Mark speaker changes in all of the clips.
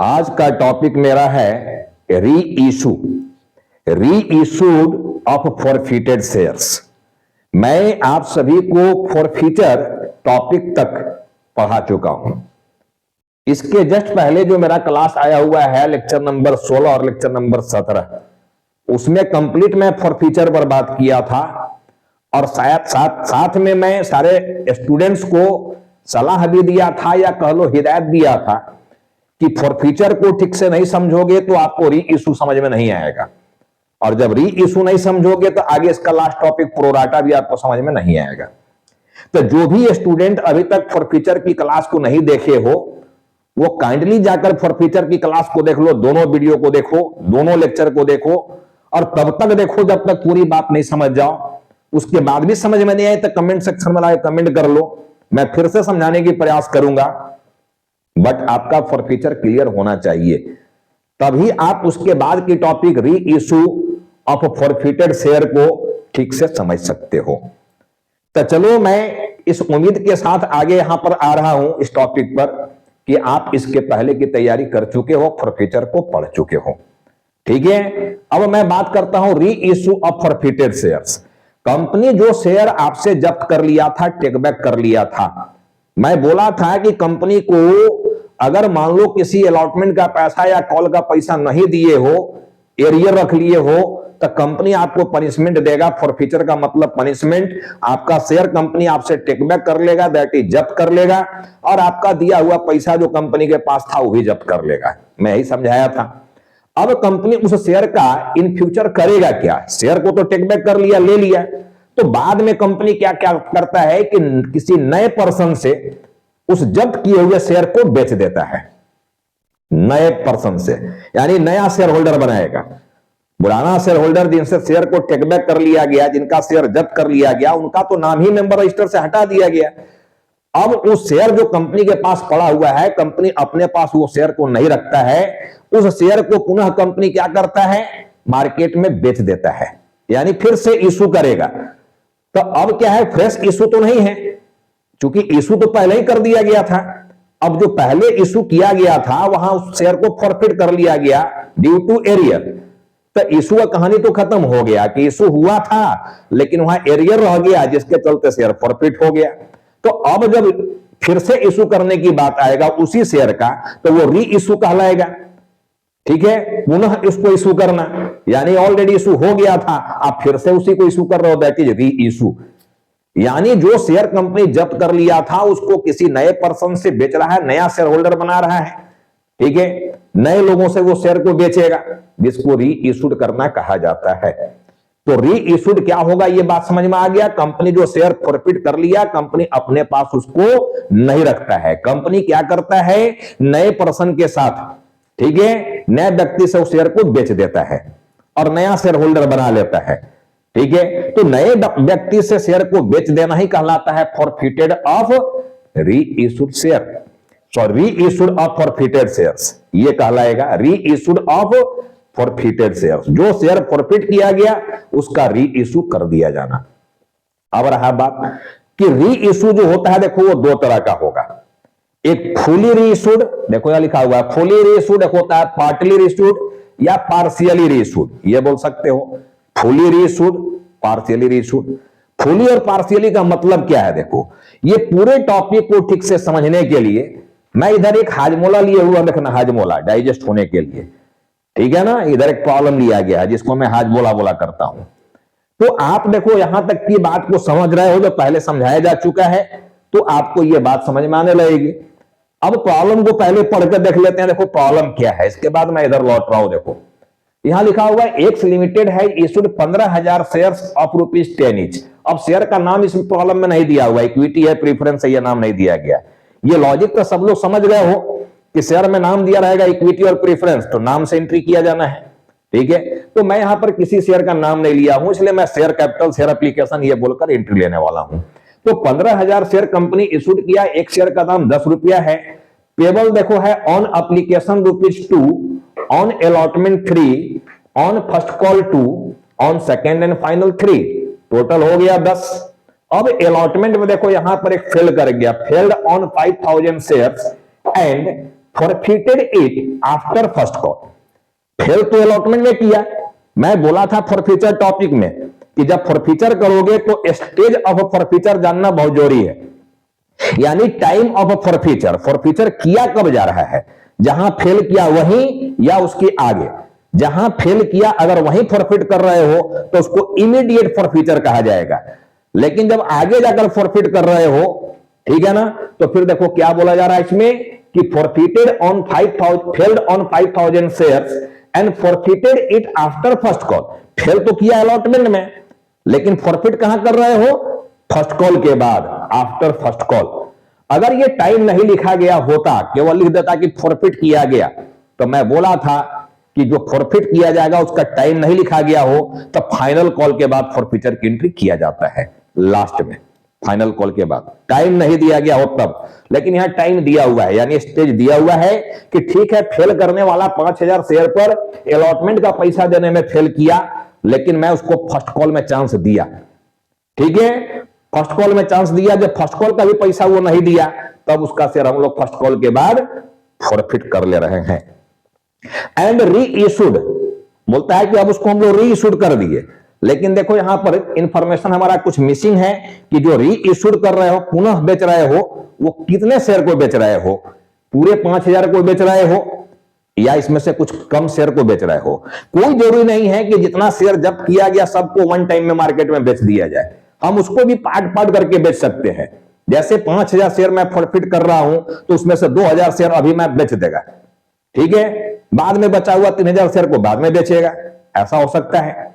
Speaker 1: आज का टॉपिक मेरा है री इशूड ऑफ फॉरफिटेड शेयर्स। मैं आप सभी को फॉरफिटर टॉपिक तक पढ़ा चुका हूं। इसके जस्ट पहले जो मेरा क्लास आया हुआ है लेक्चर नंबर 16 और लेक्चर नंबर 17, उसमें कंप्लीट मैं फॉरफिटर पर बात किया था और शायद साथ में मैं सारे स्टूडेंट्स को सलाह भी दिया था या कह लो हिदायत दिया था कि फॉरफिटर को ठीक से नहीं समझोगे तो आपको री इशू समझ में नहीं आएगा, और जब री इशू नहीं समझोगे तो आगे इसका लास्ट टॉपिक प्रोराटा भी आपको समझ में नहीं आएगा। तो जो भी स्टूडेंट अभी तक फॉरफिटर की क्लास को नहीं देखे हो वो काइंडली जाकर फॉरफिटर की क्लास को देख लो, दोनों वीडियो को देखो, दोनों लेक्चर को देखो, और तब तक देखो जब तक पूरी बात नहीं समझ जाओ। उसके बाद भी समझ में नहीं आए तो कमेंट सेक्शन में लाके कमेंट कर लो, मैं फिर से समझाने की प्रयास करूंगा। बट आपका फॉरफिटर क्लियर होना चाहिए, तभी आप उसके बाद की टॉपिक री इशू ऑफ फॉरफिटेड शेयर को ठीक से समझ सकते हो। तो चलो मैं इस उम्मीद के साथ आगे यहां पर आ रहा हूं इस टॉपिक पर कि आप इसके पहले की तैयारी कर चुके हो, फॉरफिटर को पढ़ चुके हो। ठीक है, अब मैं बात करता हूं री issue of forfeited shares. Company जो शेयर आपसे जब्त कर लिया था, टेक बैक कर लिया था, मैं बोला था कि कंपनी को अगर मान लो किसी अलॉटमेंट का पैसा या कॉल का पैसा नहीं दिए हो, एरियर रख लिए हो, तो कंपनी आपको पनिशमेंट देगा। फॉरफिटर का मतलब पनिशमेंट। आपका शेयर कंपनी आपसे टेक बैक कर लेगा, दैट इज जब्त कर लेगा, और आपका दिया हुआ पैसा जो कंपनी के पास था वो भी जब्त कर लेगा। मैं यही समझाया था। अब कंपनी उस शेयर का इन फ्यूचर करेगा क्या? शेयर को तो टेक बैक कर लिया, ले लिया, तो बाद में कंपनी क्या क्या करता है कि किसी नए पर्सन से उस जब्त किए हुए शेयर को बेच देता है। नए पर्सन से यानी नया शेयर होल्डर बनाएगा। पुराना शेयर होल्डर जिनसे शेयर को टेक बैक कर लिया गया, जिनका शेयर जब्त कर लिया गया, उनका तो नाम ही मेंबर रजिस्टर से हटा दिया गया। अब उस शेयर जो कंपनी के पास पड़ा हुआ है, कंपनी अपने पास वो शेयर को नहीं रखता है, उस शेयर को पुनः कंपनी क्या करता है? मार्केट में बेच देता है, यानी फिर से इशू करेगा। तो अब क्या है? फ्रेश इशू तो नहीं है, क्योंकि इशू तो पहले ही कर दिया गया था। अब जो पहले इशू किया गया था वहां उस शेयर को फॉरफिट कर लिया गया ड्यू टू एरियर। तो इशू का कहानी तो खत्म हो गया कि इशू हुआ था लेकिन वहां एरियर रह गया, जिसके चलते शेयर फॉरफिट हो गया। तो अब जब फिर से इशू करने की बात आएगा उसी शेयर का, तो वो री इशू कहलाएगा। ठीक है, पुनः इसको इशू करना, यानी ऑलरेडी इशू हो गया था, आप फिर से उसी को इशू कर रहे हो, दैट इज री इशू। यानी जो शेयर कंपनी जब्त कर लिया था उसको किसी नए पर्सन से बेच रहा है, नया शेयर होल्डर बना रहा है। ठीक है, नए लोगों से वो शेयर को बेचेगा, जिसको री इशूड करना कहा जाता है। तो री इशूड क्या होगा ये बात समझ में आ गया। कंपनी जो शेयर फॉरफिट कर लिया, कंपनी अपने पास उसको नहीं रखता है, कंपनी क्या करता है? नए पर्सन के साथ, ठीक है, नए व्यक्ति से उस शेयर को बेच देता है और नया शेयर होल्डर बना लेता है। ठीक है, तो नए व्यक्ति से शेयर को बेच देना ही कहलाता है forfeited of reissued share. So reissued of forfeited shares ये कहलाएगा reissued of forfeited shares. जो शेयर फॉरफिट किया गया उसका री इशू कर दिया जाना। अब रहा बात कि री इशू जो होता है, देखो वो दो तरह का होगा। एक फुली री इशूड, देखो यहां लिखा हुआ है फुली री इशूड, एक होता है पार्टली री इशूड या पार्शियली री इशूड, ये बोल सकते हो। फुली री इशूड, पार्शियली री इशूड। फुली और पार्शियली का मतलब क्या है? देखो ये पूरे टॉपिक को ठीक से समझने के लिए मैं इधर एक हाजमोला लिए हुआ, देखना हाजमोला डाइजेस्ट होने के लिए, ठीक है ना। इधर एक प्रॉब्लम लिया गया है जिसको मैं हाजमोला बोला करता हूं। तो आप देखो यहां तक की बात को समझ रहे हो, जो पहले समझाया जा चुका है, तो आपको यह बात समझ में आने लगेगी। अब प्रॉब्लम को पहले पढ़कर देख लेते हैं। देखो प्रॉब्लम क्या है, इसके बाद मैं इधर लौट रहा हूं। देखो यहां लिखा हुआ है एक्स लिमिटेड है इशूड 15,000 शेयर्स ऑफ ₹10 ईच। अब शेयर का नाम इस प्रॉब्लम में नहीं दिया हुआ, इक्विटी है, प्रीफरेंस है, यह नाम नहीं दिया गया। ये लॉजिक तो सब लोग समझ गए हो कि शेयर में नाम दिया रहेगा इक्विटी और प्रीफरेंस, तो नाम से एंट्री किया जाना है। ठीक है, तो मैं यहां पर किसी शेयर का नाम नहीं लिया हूं, इसलिए मैं शेयर कैपिटल, शेयर एप्लीकेशन ये बोलकर एंट्री लेने वाला हूं। तो 15,000 शेयर कंपनी इशूड किया, एक शेयर का दाम ₹10 है। पेबल देखो है on application ₹2, on allotment 3, on first call 2, on second and final 3, total हो गया 10। अब अलॉटमेंट में देखो यहां पर एक फेल कर गया, failed on 5,000 shares and forfeited it after first call. फिर तो अलॉटमेंट में किया। मैं बोला था फॉरफीचर टॉपिक में कि जब फॉरफीचर करोगे तो स्टेज ऑफ फॉरफीचर जानना बहुत जरूरी है, यानी टाइम ऑफ फॉरफीचर। फॉरफीचर किया कब जा रहा है, जहां फेल किया वहीं या उसके आगे। जहां फेल किया अगर वहीं फॉरफिट कर रहे हो तो उसको इमीडिएट फॉरफीचर कहा जाएगा। लेकिन जब आगे जाकर फॉरफिट कर रहे हो, ठीक है ना, तो फिर देखो क्या बोला जा रहा है इसमें कि forfeited on 5000 failed on 5000 shares and forfeited it after first call. Fail तो किया अलॉटमेंट में, लेकिन फॉरफिट कहां कर रहे हो, फर्स्ट कॉल के बाद, आफ्टर फर्स्ट कॉल। अगर ये टाइम नहीं लिखा गया होता, केवल लिख देता कि फॉरफिट किया गया, तो मैं बोला था कि जो फॉरफिट किया जाएगा उसका टाइम नहीं लिखा गया हो तब फाइनल कॉल के बाद फॉरफीचर की एंट्री किया जाता है लास्ट में। फाइनल कॉल के बाद टाइम नहीं दिया गया हो तब, लेकिन यहां टाइम दिया हुआ है, यानी स्टेज दिया हुआ है कि ठीक है फेल करने वाला 5000 शेयर पर अलॉटमेंट का पैसा देने में फेल किया, लेकिन मैं उसको फर्स्ट कॉल में चांस दिया। ठीक है, फर्स्ट कॉल में चांस दिया। जब फर्स्ट कॉल का भी पैसा वो नहीं दिया तब उसका शेयर हम लोग फर्स्ट कॉल के बाद फॉरफिट कर ले रहे हैं। एंड री इशूड बोलता है कि अब उसको हम लोग री इशूड कर दिए, लेकिन देखो यहां पर इंफॉर्मेशन हमारा कुछ मिसिंग है कि जो री इशूड कर रहे हो, पुनः बेच रहे हो, वो कितने शेयर को बेच रहे हो, पूरे 5000 को बेच रहे हो या इसमें से कुछ कम शेयर को बेच रहे हो। कोई जरूरी नहीं है कि जितना शेयर जब्त किया गया सबको वन टाइम में मार्केट में बेच दिया जाए, हम उसको भी पार्ट पार्ट करके बेच सकते हैं। जैसे 5000 शेयर मैं फॉरफिट कर रहा हूं तो उसमें से 2000 शेयर अभी मैं बेच देगा, ठीक है, बाद में बचा हुआ 3000 शेयर को बाद में बेचेगा, ऐसा हो सकता है।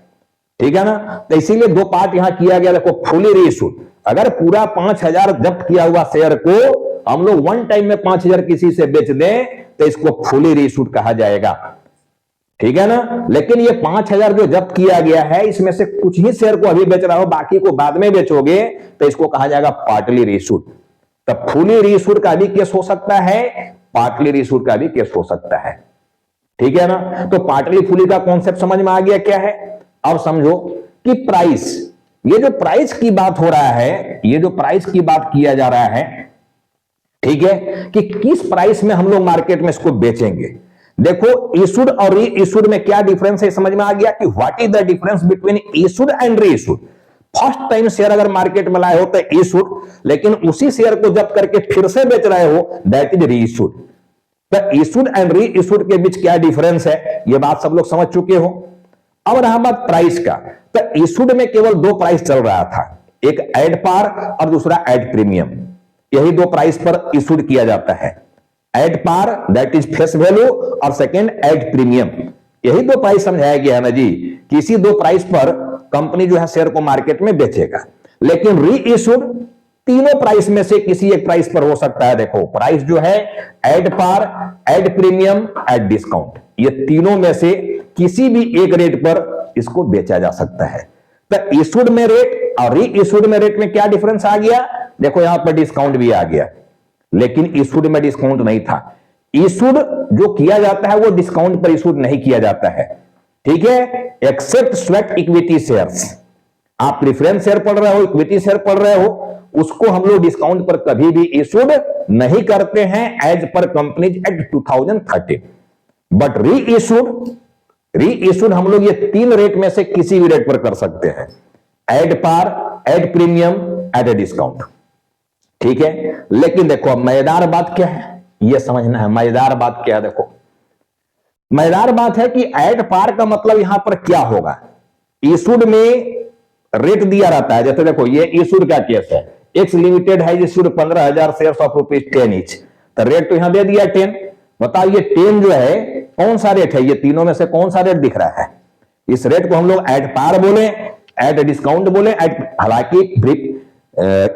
Speaker 1: ठीक है ना, तो इसीलिए दो पार्ट यहां किया गया। देखो फुली रीइश्यूड, अगर पूरा 5000 जब्त किया हुआ शेयर को हम लोग वन टाइम में 5000 किसी से बेच दें तो इसको फुली रीइश्यूड कहा जाएगा। ठीक है ना, लेकिन ये 5000 जो जब्त किया गया है इसमें से कुछ ही शेयर को अभी बेच रहा हो, बाकी को बाद में बेचोगे तो इसको कहा जाएगा पार्टली रीइश्यूड। तब फुली रीइश्यूड का भी केस हो सकता है, पार्टली रीइश्यूड का भी केस हो सकता है। ठीक है ना, तो पार्टली फुली का कॉन्सेप्ट समझ में आ गया क्या है। अब समझो कि प्राइस, ये जो प्राइस की बात हो रहा है, ये जो प्राइस की बात किया जा रहा है, ठीक है, कि किस प्राइस में हम लोग मार्केट में इसको बेचेंगे। देखो इशूड और री इशूड में क्या डिफरेंस है, समझ में आ गया कि what is the difference between issued and re issued. First time share अगर मार्केट में लाए हो तो इशूड, लेकिन उसी शेयर को जब करके फिर से बेच रहे हो दैट इज री इशूड। तो इशूड एंड री इशूड के बीच क्या डिफरेंस है, यह बात सब लोग समझ चुके हो। अब रहा बात प्राइस का, तो इशूड में केवल दो प्राइस चल रहा था, एक एड पार और दूसरा एड प्रीमियम। यही दो प्राइस पर इशूड किया जाता है, at par that is face value और सेकेंड एड प्रीमियम। यही दो प्राइस समझाया गया है ना जी, किसी दो प्राइस पर कंपनी जो है शेयर को मार्केट में बेचेगा। लेकिन री इशूड तीनों प्राइस में से किसी एक प्राइस पर हो सकता है। देखो प्राइस जो है at par, add premium, add discount, ये तीनों में से किसी भी एक रेट पर इसको बेचा जा सकता है। तो इशूड में रेट और री इशूड में रेट में क्या डिफरेंस आ गया, देखो यहां पर डिस्काउंट भी आ गया, लेकिन इशूड में डिस्काउंट नहीं था। इशूड जो किया जाता है वो डिस्काउंट पर इशूड नहीं किया जाता है, ठीक है, एक्सेप्ट स्वेट इक्विटी शेयर्स। आप प्रेफरेंस शेयर पढ़ रहे हो, इक्विटी शेयर पढ़ रहे हो, उसको हम लोग डिस्काउंट पर कभी भी इशूड नहीं करते हैं as per companies act 2013। But reissued हम लोग ये तीन रेट में से किसी भी रेट पर कर सकते हैं, एड पार, एड प्रीमियम, एड डिस्काउंट। ठीक है, लेकिन देखो अब मजेदार बात क्या है, यह समझना है मजेदार बात क्या है। देखो मजेदार बात है कि एड पार का मतलब यहां पर क्या होगा। इशूड में रेट दिया रहता है, जैसे देखो ये इशूड का केस है, एक्स लिमिटेड है इशूड 15,000 शेयर ऑफ ₹10 ईच, तो रेट तो यहां दे दिया 10। बताओ ये 10 जो है कौन सा रेट है, ये तीनों में से कौन सा रेट दिख रहा है। इस रेट को हम लोग एड पार बोले, एड डिस्काउंट बोले, हालांकि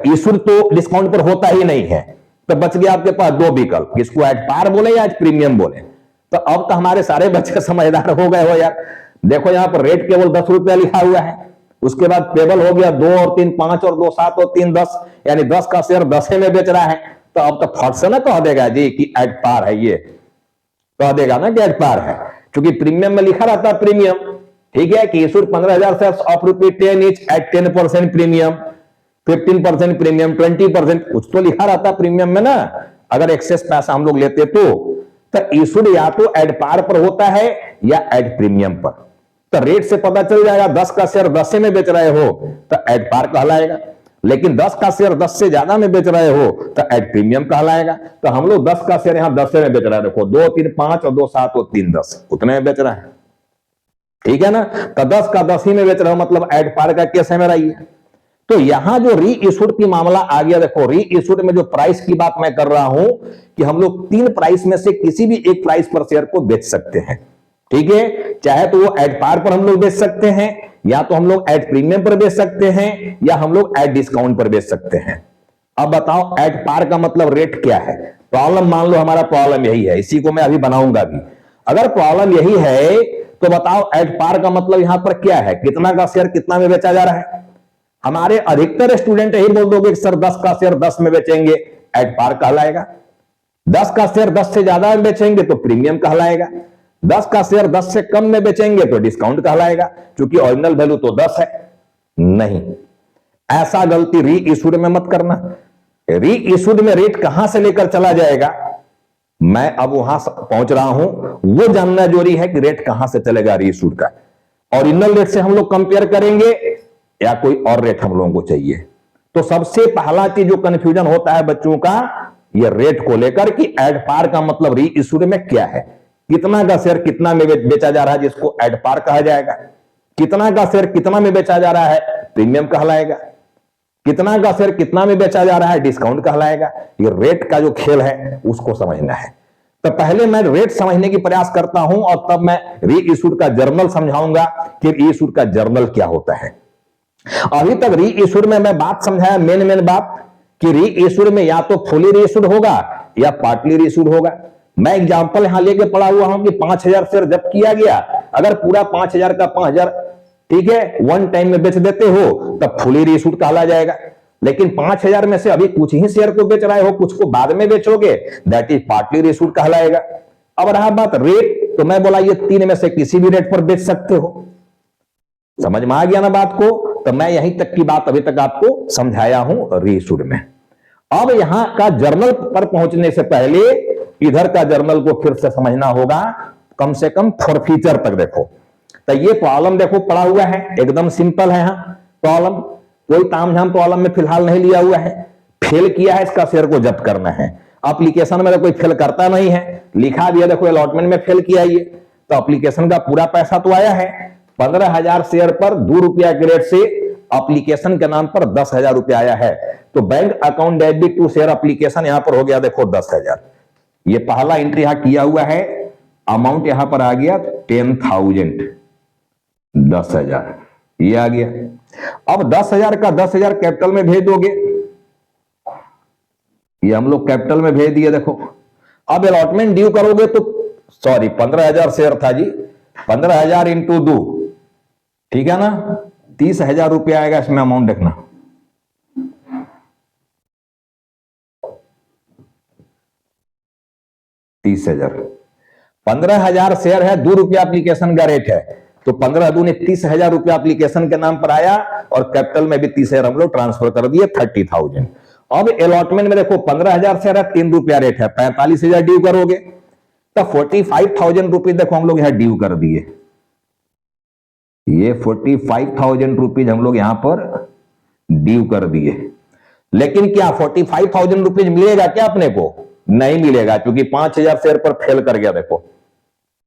Speaker 1: इशूड तो डिस्काउंट पर होता ही नहीं है, तो बच गया आपके पास दो विकल्प, इसको एड पार बोले या एड प्रीमियम बोले। तो अब तो हमारे सारे बच्चे समझदार हो गए हो यार। देखो यहां पर रेट केवल ₹10 लिखा हुआ है, उसके बाद टेबल हो गया 2 और 3 5 और 2 7 और 3 10, यानी 10 का शेयर 10 में बेच रहा है। तो अब तो फट से ना कह देगा जी कि एड पार है, ये कह देगा ना कि एड पार है, क्योंकि प्रीमियम में लिखा रहता है प्रीमियम। ठीक है, कि issued 15,000 share of ₹10 each eight 10% premium, 15% premium, 20%, कुछ तो लिखा रहता है प्रीमियम में ना। अगर एक्सेस पैसा हम लोग लेते तो इशूड या तो एट पार पर होता है या एट प्रीमियम पर। तो रेट से पता चल जाएगा 10 का शेयर 10 में बेच रहे हो तो एट पार कहलाएगा, लेकिन 10 का शेयर 10 से ज्यादा में बेच रहे हो तो एट प्रीमियम कहलाएगा। तो हम लोग 10 का शेयर यहां 10 में बेच रहे हैं, देखो 2 3 5 और 2 7 और 3 10 उतने में बेच रहे हैं, ठीक है ना। तो 10 का 10 ही में बेच रहे हो, मतलब एट पार का केस है मेरा ये। तो यहां जो री इशूड की मामला आ गया, देखो री इशूड में जो प्राइस की बात मैं कर रहा हूं कि हम लोग 3 प्राइस में से किसी भी एक प्राइस पर शेयर को बेच सकते हैं, ठीक है। चाहे तो वो एट पार पर हम लोग बेच सकते हैं, या तो हम लोग एट प्रीमियम पर बेच सकते हैं, या हम लोग एट डिस्काउंट पर बेच सकते हैं। अब बताओ एट पार का मतलब रेट क्या है। प्रॉब्लम मान लो हमारा प्रॉब्लम यही है, इसी को मैं अभी बनाऊंगा भी। अगर प्रॉब्लम यही है तो बताओ एट पार का मतलब यहां पर क्या है, कितना का शेयर कितना में बेचा जा रहा है। हमारे अधिकतर स्टूडेंट यही बोल दोगे कि सर 10 का शेयर 10 में बेचेंगे एट पार कहलाएगा, 10 का शेयर 10 से ज्यादा में बेचेंगे तो प्रीमियम कहलाएगा, 10 का शेयर 10 से कम में बेचेंगे तो डिस्काउंट कहलाएगा, क्योंकि ओरिजिनल वैल्यू तो 10 है। नहीं, ऐसा गलती री इशूड में मत करना। री इशूड में रेट कहां से लेकर चला जाएगा, मैं अब वहां पहुंच रहा हूं, वो जानना जरूरी है कि रेट कहां से चलेगा री इशूड का। ओरिजिनल रेट से हम लोग कंपेयर करेंगे या कोई और रेट हम लोगों को चाहिए। तो सबसे पहला चीज जो कंफ्यूजन होता है बच्चों का, ये रेट को लेकर कि एट पार का मतलब री इशूड में क्या है, कितना का शेयर कितना में बेचा जा रहा है जिसको एट पार कहा जाएगा, कितना का शेयर कितना में बेचा जा रहा है प्रीमियम कहलाएगा, कितना का शेयर कितना में बेचा जा रहा है डिस्काउंट कहलाएगा। ये रेट का जो खेल है उसको समझना है। तो पहले मैं रेट समझने की प्रयास करता हूं और तब मैं री इशूड का जर्नल समझाऊंगा कि री इशूड का जर्नल क्या होता है। अभी तक री इशूड में मैं बात समझाया, मेन बात कि री इशूड में या तो फुली री इशूड होगा या पार्टली री इशूड होगा। मैं एग्जांपल यहां लेके पड़ा हुआ हूं कि 5000 शेयर जब किया गया, अगर पूरा 5000 का 5000 ठीक है वन टाइम में बेच देते हो तब फुली री इशूड कहला जाएगा। लेकिन 5000 में से अभी कुछ ही शेयर को बेच रहे हो, कुछ को बाद में बेचोगे, दैट इज पार्टली री इशूड कहलाएगा। अब रहा बात रेट, तो मैं बोला ये 3 में से किसी भी रेट पर बेच सकते हो। समझ में आ गया ना बात को। तो मैं यहीं तक की बात अभी तक आपको समझाया हूं री इशूड में। अब यहां का जर्नल पर पहुंचने से पहले इधर का जर्नल को फिर से समझना होगा, कम से कम फॉरफीचर तक देखो। तो ये प्रॉब्लम देखो पड़ा हुआ है, एकदम सिंपल है। प्रॉब्लम कोई तामझाम प्रॉब्लम में फिलहाल नहीं लिया हुआ है। फेल किया है, इसका शेयर को जब्त करना है। एप्लीकेशन में तो कोई फेल करता नहीं है, लिखा दिया देखो अलॉटमेंट में फेल किया ये, तो एप्लीकेशन का पूरा पैसा तो आया है। 15,000 शेयर पर 2 रुपया के रेट से एप्लीकेशन के नाम पर 10,000 रुपया आया है। तो bank account debit to share application यहां पर हो गया देखो 10,000। ये पहला एंट्री यहां किया हुआ है, अमाउंट यहां पर आ गया 10,000, 10,000 ये आ गया। अब 10,000 का 10,000 कैपिटल में भेज दोगे, ये हम लोग कैपिटल में भेज दिए देखो। अब अलॉटमेंट ड्यू करोगे तो 15,000 शेयर था जी, 15,000 इंटू 2, ठीक है ना, 30,000 रुपया आएगा इसमें अमाउंट देखना। ₹30,000, 15,000 शेयर है, 2 रुपया एप्लीकेशन का रेट है, तो 15 दूनी 30,000 रुपया एप्लीकेशन के नाम पर आया और कैपिटल में भी 30,000 हम लोग ट्रांसफर कर दिए, 30,000। अब अलॉटमेंट में देखो 15,000 शेयर है, 3 रुपया रेट है, 45,000 ड्यू करोगे तो 45,000 रुपीज देखो हम लोग यहां ड्यू कर दिए। ये 45,000 रुपीज हम लोग यहां पर ड्यू कर दिए। लेकिन क्या 45,000 रुपीज मिलेगा क्या अपने को? नहीं मिलेगा, क्योंकि 5,000 शेयर पर फेल कर गया देखो,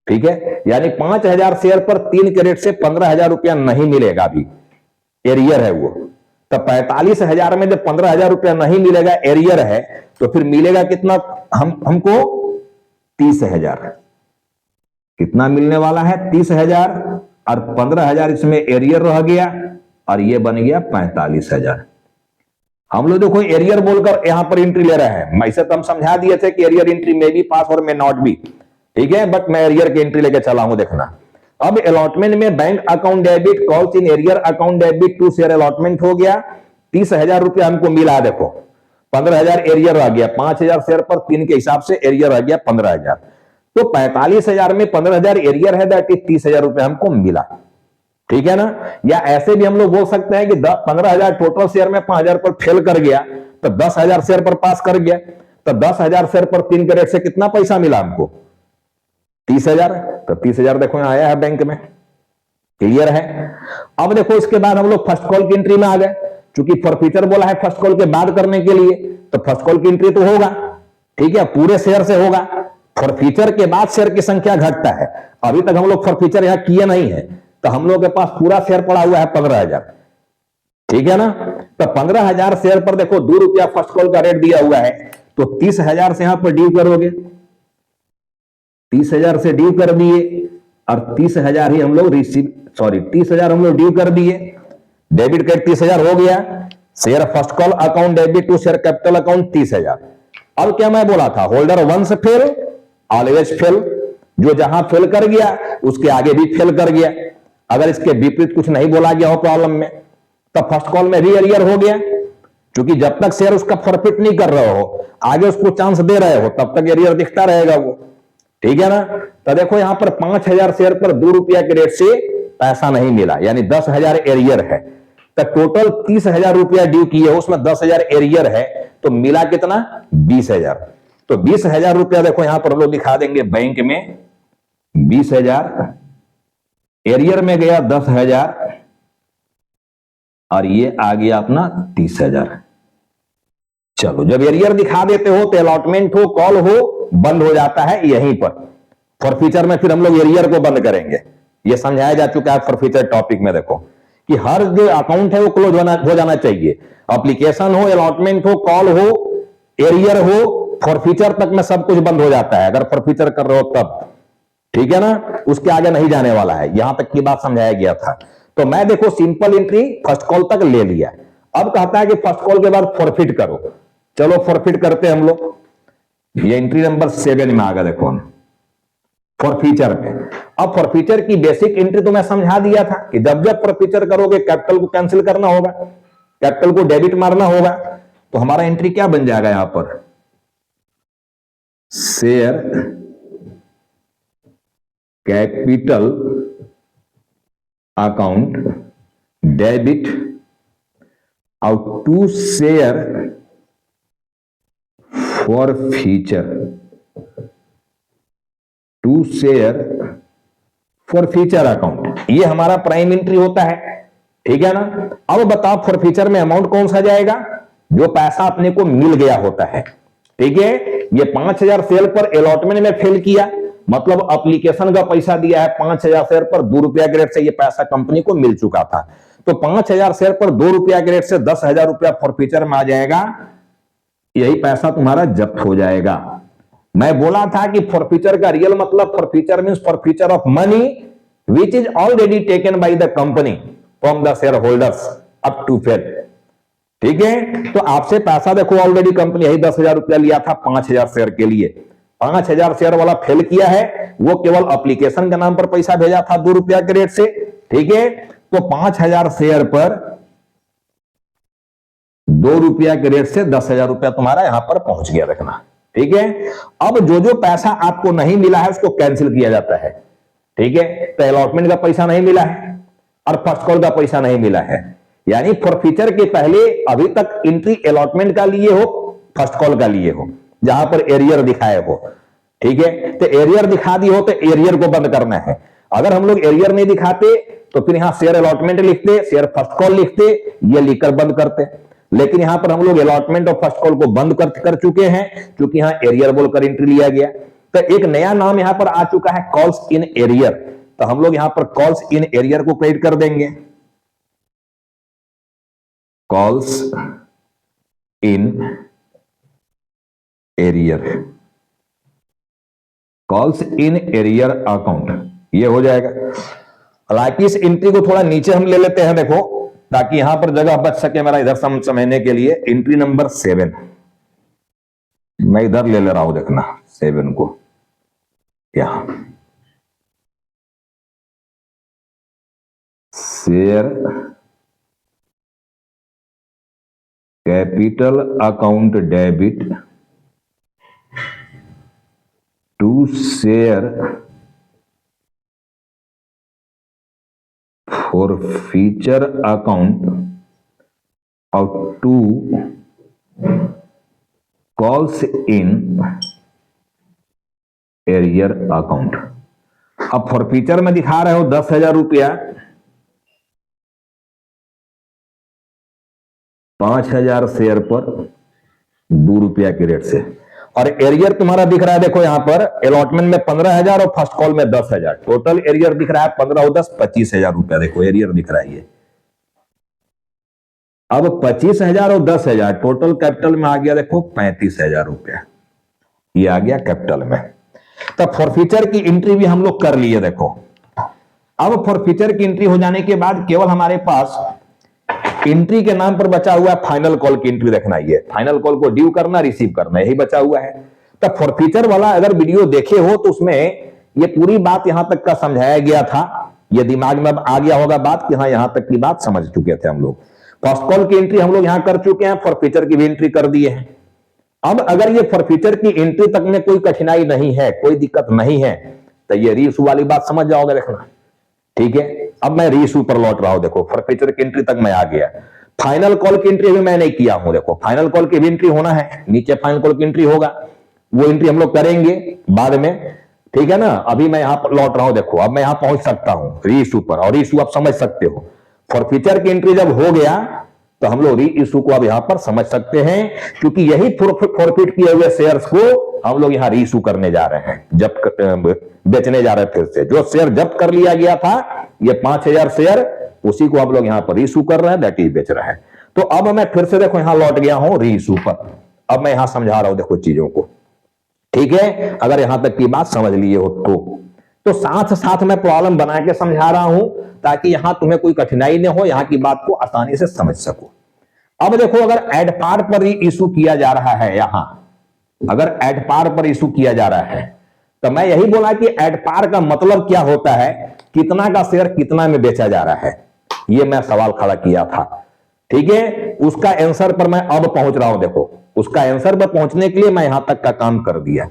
Speaker 1: ठीक है। यानी 5,000 शेयर पर 3 के रेट से 15,000 रुपया नहीं मिलेगा, अभी एरियर है वो। तो 45,000 में जब 15,000 रुपया नहीं मिलेगा, एरियर है, तो फिर मिलेगा कितना हमको? 30,000। कितना मिलने वाला है? 30,000, और 15,000 इसमें एरियर रह गया और ये बन गया 45,000। हम लोग देखो एरियर बोलकर यहां पर एंट्री ले रहे हैं। वैसे तो हम समझा दिए थे कि एरियर एंट्री में भी पास और में नॉट भी, ठीक है, बट मैं एरियर की एंट्री लेके चला हूं, देखना। अब अलॉटमेंट में bank account debit calls in arrear account debit to share allotment हो गया। 30,000 रुपया हमको मिला, देखो 15,000 एरियर आ गया, 5,000 शेयर पर 3 के हिसाब से एरियर आ गया 15,000। तो 45,000 में 15,000 एरियर है, दैट इज 30,000 रुपया हमको मिला, ठीक है ना। या ऐसे भी हम लोग बोल सकते हैं कि 15,000 टोटल शेयर में 5,000 पर फेल कर गया, तो 10,000 शेयर पर पास कर गया, तो 10,000 शेयर पर 3 के रेट से कितना पैसा मिला हमको? 30,000, तो 30,000 देखो यहां आया है बैंक में, क्लियर है। अब देखो इसके बाद हम लोग फर्स्ट कॉल की एंट्री में आ गए, क्योंकि फॉरफीचर बोला है फर्स्ट कॉल के बाद करने के लिए, तो फर्स्ट कॉल की एंट्री तो होगा, ठीक है, पूरे शेयर से होगा। फॉरफीचर के बाद शेयर की संख्या घटता है, अभी तक हम लोग फॉरफीचर यहां किए नहीं है, तो हम लोग के पास पूरा शेयर पड़ा हुआ है 15,000, ठीक है ना। तो 15,000 शेयर पर देखो 2 रुपया फर्स्ट कॉल का रेट दिया हुआ है, तो 30,000 से यहां पर ड्यू करोगे, 30,000 से ड्यू कर दिए, और 30,000 ही हम लोग 30,000 हम लोग ड्यू कर दिए, डेबिट कर 30,000 हो गया, share first call account debit to share capital account 30,000। अब क्या मैं बोला था, holder once fail always fail, जो जहां फेल कर गया उसके आगे भी फेल कर गया। अगर इसके विपरीत कुछ नहीं बोला गया हो प्रॉब्लम में, तब फर्स्ट कॉल में भी एरियर हो गया, क्योंकि जब तक शेयर उसका फॉरफिट नहीं कर रहे हो, आगे उसको चांस दे रहे हो, तब तक एरियर दिखता रहेगा वो, ठीक है ना। तो देखो यहां पर 5,000 शेयर पर 2 रुपया के रेट से पैसा नहीं मिला, यानी 10,000 एरियर है। तो टोटल 30,000 रुपया ड्यू किए हो, उसमें 10,000 एरियर है, तो मिला कितना, 20,000। तो 20,000 रुपया देखो यहां पर लोग दिखा देंगे बैंक में, 20,000 एरियर में गया 10,000, और ये आ गया अपना 30,000। चलो, जब एरियर दिखा देते हो तो अलॉटमेंट हो, कॉल हो, बंद हो जाता है यहीं पर। फॉरफीचर में फिर हम लोग एरियर को बंद करेंगे, ये समझाया जा चुका है फॉरफीचर टॉपिक में। देखो कि हर जो अकाउंट है वो क्लोज हो जाना चाहिए, एप्लीकेशन हो, अलॉटमेंट हो, कॉल हो, एरियर हो, फॉरफीचर तक में सब कुछ बंद हो जाता है अगर फॉरफीचर कर रहे हो तब, ठीक है ना। उसके आगे नहीं जाने वाला है, यहां तक की बात समझाया गया था। तो मैं देखो सिंपल एंट्री फर्स्ट कॉल तक ले लिया, अब कहता है कि फर्स्ट कॉल के बाद फॉरफिट करो। चलो फॉरफिट करते हैं हम लोग, ये एंट्री नंबर 7 में आ गया, देखो हम फॉरफीचर में। अब फॉरफीचर की बेसिक एंट्री तो मैं समझा दिया था कि जब जब फॉरफीचर करोगे कैपिटल को कैंसिल करना होगा, कैपिटल को डेबिट मारना होगा। तो हमारा एंट्री क्या बन जाएगा यहां पर, शेयर कैपिटल अकाउंट डेबिट और to share forfeiture, to share forfeiture account, ये हमारा प्राइम एंट्री होता है, ठीक है ना। अब बताओ फॉरफीचर में अमाउंट कौन सा जाएगा, जो पैसा अपने को मिल गया होता है, ठीक है। ये 5,000 शेयर पर अलॉटमेंट में फेल किया, मतलब एप्लीकेशन का पैसा दिया है 5,000 शेयर पर 2 रुपया के रेट से, ये पैसा कंपनी को मिल चुका था। तो 5,000 शेयर पर 2 रुपया के रेट से 10,000 रुपया फॉरफीचर में आ जाएगा, यही पैसा तुम्हारा जब्त हो जाएगा। मैं बोला था कि फॉरफीचर का रियल मतलब, forfeiture means forfeiture of money which is already taken by the company from the shareholders up to fail, ठीक है। तो आपसे पैसा देखो ऑलरेडी कंपनी यही 10,000 रुपया लिया था 5,000 शेयर के लिए, 5,000 शेयर वाला फेल किया है, वो केवल एप्लीकेशन के नाम पर पैसा भेजा था 2 रुपया के रेट से, ठीक है। तो 5,000 शेयर पर 2 रुपया के रेट से 10,000 रुपया तुम्हारा यहां पर पहुंच गया, रखना, ठीक है। अब जो जो पैसा आपको नहीं मिला है उसको कैंसिल किया जाता है, ठीक है। तो अलॉटमेंट का पैसा नहीं मिला है और फर्स्ट कॉल का पैसा नहीं मिला है, यानी फॉरफीचर के पहले अभी तक एंट्री अलॉटमेंट का लिए हो, फर्स्ट कॉल का लिए हो, जहां पर एरियर दिखाए हो, ठीक है। तो एरियर दिखा दी हो तो एरियर को बंद करना है। अगर हम लोग एरियर नहीं दिखाते तो फिर यहां शेयर अलॉटमेंट लिखते, शेयर फर्स्ट कॉल लिखते, ये लिखकर बंद करते, लेकिन यहां पर हम लोग अलॉटमेंट और फर्स्ट कॉल को बंद कर चुके हैं, क्योंकि यहां एरियर बोलकर एंट्री लिया गया। तो एक नया नाम यहां पर आ चुका है, कॉल्स इन एरियर। तो हम लोग यहां पर कॉल्स इन एरियर को क्रेडिट कर देंगे, calls in arrear, calls in arrear account, ये हो जाएगा। हालांकि इस एंट्री को थोड़ा नीचे हम ले लेते हैं, देखो, ताकि यहां पर जगह बच सके मेरा इधर समझने के लिए। एंट्री नंबर 7 मैं इधर ले ले रहा हूं, देखना 7 को यहां, share capital account debit to share forfeiture account और to calls in arrear account. अब फॉरफीचर में दिखा रहे हो 10,000 रुपया, 5,000 शेयर पर 2 रुपया के रेट से, और एरियर तुम्हारा दिख रहा है देखो यहां पर अलॉटमेंट में 15,000 और फर्स्ट कॉल में 10,000, टोटल एरियर दिख रहा है 15 और 10 25,000 रुपया। देखो एरियर दिख रहा है ये। अब 25,000 और 10,000 टोटल कैपिटल में आ गया देखो 35,000 रुपया, ये आ गया कैपिटल में। तब फॉरफीचर की एंट्री भी हम लोग कर लिए। देखो अब फॉरफीचर की एंट्री हो जाने के बाद केवल हमारे पास एंट्री के नाम पर बचा हुआ है फाइनल कॉल की एंट्री देखना। ये फाइनल कॉल को ड्यू करना, रिसीव करना, यही बचा हुआ है। तब फॉरफीचर वाला अगर वीडियो देखे हो तो उसमें ये पूरी बात यहां तक का समझाया गया था। ये दिमाग में अब आ गया होगा बात कि हाँ यहां तक की बात समझ चुके थे हम लोग। फर्स्ट कॉल की एंट्री हम लोग यहां कर चुके हैं, फॉरफीचर की भी एंट्री कर दिए हैं। अब अगर ये फॉरफीचर की एंट्री तक में कोई कठिनाई नहीं है, कोई दिक्कत नहीं है, तो ये रीइशू वाली बात समझ जाओगे देखना। ठीक है, अब मैं रीइशू पर लौट रहा हूं। देखो फॉरफीचर की एंट्री तक मैं आ गया, फाइनल कॉल की एंट्री अभी मैं नहीं किया हूं। देखो फाइनल कॉल की भी एंट्री होना है, नीचे फाइनल कॉल की एंट्री होगा, वो एंट्री हम लोग करेंगे बाद में। ठीक है ना, अभी मैं यहां पर लौट रहा हूं। देखो अब मैं यहां पहुंच सकता हूं रीइशू पर, और रीइशू आप समझ सकते हो। फॉरफीचर की एंट्री जब हो गया तो हम लोग रीइशू को अब यहां पर समझ सकते हैं, क्योंकि यही फॉरफिट किए हुए शेयर्स को हम लोग यहां रीइशू करने जा रहे हैं, जब बेचने जा रहे हैं। फिर से जो शेयर जब्त कर लिया गया था, ये 5,000 शेयर, उसी को आप लोग यहां पर रीइशू कर रहे हैं, दैट इज बेच रहे हैं। तो अब मैं फिर से देखो यहां लौट गया हूं रीइशू पर। अब मैं यहां समझा रहा हूं देखो चीजों को। ठीक है, अगर यहां तक की बात समझ लिए हो तो साथ साथ मैं प्रॉब्लम बना के समझा रहा हूं ताकि यहां तुम्हें कोई कठिनाई न हो, यहां की बात को आसानी से समझ सको। अब देखो अगर एड पार पर इशू किया जा रहा है, यहां अगर एड पार पर इशू किया जा रहा है, तो मैं यही बोला कि एड पार का मतलब क्या होता है, कितना का शेयर कितना में बेचा जा रहा है, ये मैं सवाल खड़ा किया था। ठीक है, उसका आंसर पर मैं अब पहुंच रहा हूं। देखो उसका आंसर पर पहुंचने के लिए मैं यहां तक का काम कर दिया।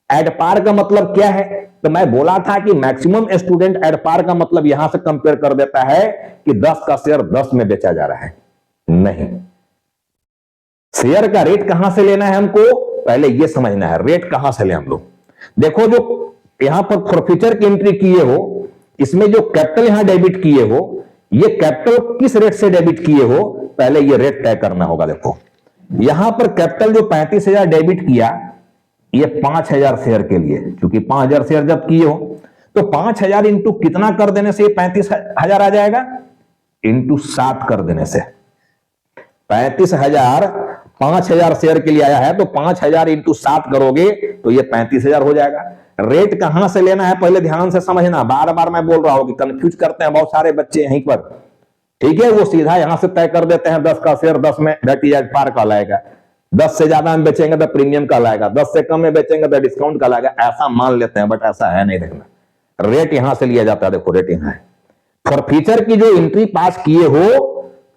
Speaker 1: एड पार का मतलब क्या है, तो मैं बोला था कि मैक्सिमम स्टूडेंट एड पार का मतलब यहां से कंपेयर कर देता है कि 10 का शेयर 10 में बेचा जा रहा है। नहीं, शेयर का रेट कहां से लेना है हमको, पहले यह समझना है रेट कहां से ले हम लोग। देखो जो यहां पर फॉरफीचर की एंट्री किए हो, इसमें जो कैपिटल यहां डेबिट किए हो, ये कैपिटल किस रेट से डेबिट किए हो, पहले ये रेट तय करना होगा। देखो यहां पर कैपिटल जो 35,000 डेबिट किया, ये 5,000 शेयर के लिए, क्योंकि 5,000 शेयर जब किए हो तो 5,000 इंटू कितना कर देने से 35,000 आ जाएगा, इंटू 7 कर देने से 35,000 5,000 शेयर के लिए आया है, तो 5,000 इंटू 7 करोगे तो ये 35,000 हो जाएगा। रेट कहां से लेना है पहले ध्यान से समझना, बार बार मैं बोल रहा हूं कि कंफ्यूज करते हैं बहुत सारे बच्चे यहीं पर। ठीक है, वो सीधा यहां से तय कर देते हैं 10 का शेयर 10 में, दैट इज एट पार कहलाएगा। 10 से ज्यादा में बेचेंगे तो प्रीमियम कहलाएगा, 10 से कम में बेचेंगे तो डिस्काउंट कहलाएगा, ऐसा मान लेते हैं, बट ऐसा है नहीं। देखना रेट यहां से लिया जाता है। देखो रेट यहां है। फॉरफीचर की जो एंट्री पास किए हो,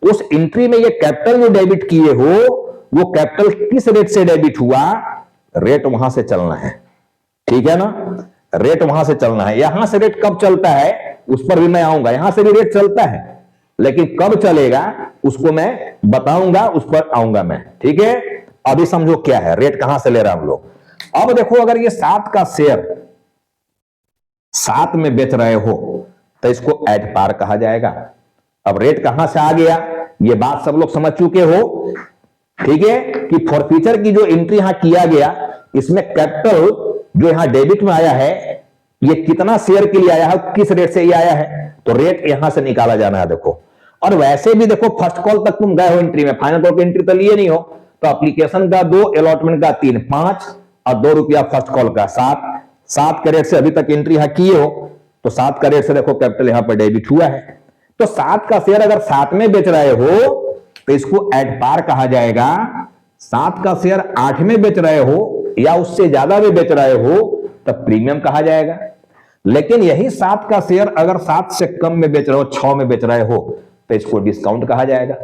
Speaker 1: उस एंट्री में ये कैपिटल जो डेबिट किए हो, वो कैपिटल किस रेट से डेबिट हुआ, रेट वहां से चलना है। ठीक है ना, रेट वहां से चलना है। यहां से रेट कब चलता है उस पर भी मैं आऊंगा, यहां से भी रेट चलता है, लेकिन कब चलेगा उसको मैं बताऊंगा, उस पर आऊंगा मैं। ठीक है, अभी समझो क्या है रेट कहां से ले रहा हम लोग। अब देखो अगर ये 7 का शेयर 7 में बेच रहे हो तो इसको एट पार कहा जाएगा। अब रेट कहां से आ गया, ये बात सब लोग समझ चुके हो। ठीक है, कि फॉरफीचर की जो एंट्री यहां किया गया, इसमें कैपिटल जो यहां डेबिट में आया है, ये कितना शेयर के लिए आया है, किस रेट से ये आया है, तो रेट यहां से निकाला जाना है। देखो, और वैसे भी देखो फर्स्ट कॉल तक तुम गए हो एंट्री में, फाइनल कॉल की एंट्री तो लिए नहीं हो, तो एप्लीकेशन का 2, अलॉटमेंट का 3, 5 और 2 रुपया फर्स्ट कॉल का 7 के रेट से अभी तक एंट्री यहां किए हो, तो 7 का रेट से देखो कैपिटल यहां पर डेबिट हुआ है। तो 7 का शेयर अगर 7 में बेच रहे हो तो इसको एट पार कहा जाएगा। 7 का शेयर 8 में बेच रहे हो या उससे ज्यादा में बेच रहे हो तब प्रीमियम कहा जाएगा। लेकिन यही 7 का शेयर अगर 7 से कम में बेच रहे हो, 6 में बेच रहे हो, तो इसको डिस्काउंट कहा जाएगा।